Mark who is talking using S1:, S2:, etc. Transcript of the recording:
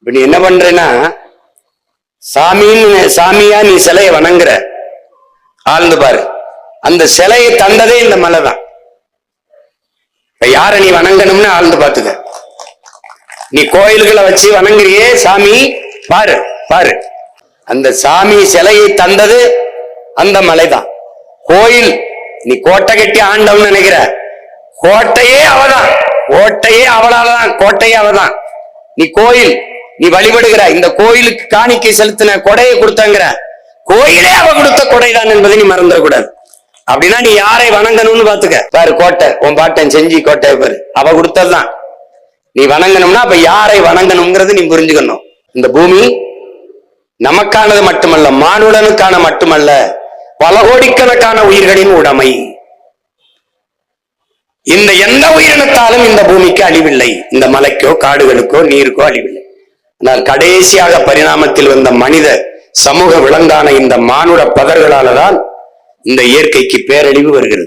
S1: இப்ப நீ என்ன பண்றேன்னா, சாமியா நீ சிலையை வணங்குற, ஆழ்ந்து பாரு. அந்த சிலையை தந்ததே இந்த மலை தான். இப்ப யார நீ வணங்கணும்னு ஆழ்ந்து பாத்துக்க. நீ கோயில்களை வச்சு வணங்குறியே சாமி, பாரு பாரு, அந்த சாமி சிலையை தந்தது அந்த மலைதான். கோயில் நீ கோட்டை கட்டி ஆண்டவன் நினைக்கிற, கோட்டையே அவதான், கோட்டையே அவளாலதான், கோட்டையே அவதான். நீ கோயில் நீ வழிபடுகிற, இந்த கோயிலுக்கு காணிக்கை செலுத்தின கொடையை கொடுத்தங்கிற, கோயிலே அவ கொடுத்த கொடைதான் என்பதை நீ மறந்துடக்கூடாது. அப்படின்னா நீ யாரை வணங்கணும்னு பாத்துக்க. பாரு கோட்டை, உன் பாட்டன் செஞ்சி கோட்டையை பாரு, அவ கொடுத்ததுதான். நீ வணங்கணும்னா அப்ப யாரை வணங்கணும்ங்கிறது நீ புரிஞ்சுக்கணும். இந்த பூமி நமக்கானது மட்டுமல்ல, மானுடனுக்கான மட்டுமல்ல, பல கோடிக்கணக்கான உயிர்களின் உடைமை. இந்த எந்த உயிரினத்தாலும் இந்த பூமிக்கு அழிவில்லை. இந்த மலைக்கோ காடுகளுக்கோ நீருக்கோ அழிவில்லை. ஆனால் கடைசியாக பரிணாமத்தில் வந்த மனித சமூக விலங்கான இந்த மானுட பதர்களால்தான் இந்த இயற்கைக்கு பேரழிவு வருகிறது.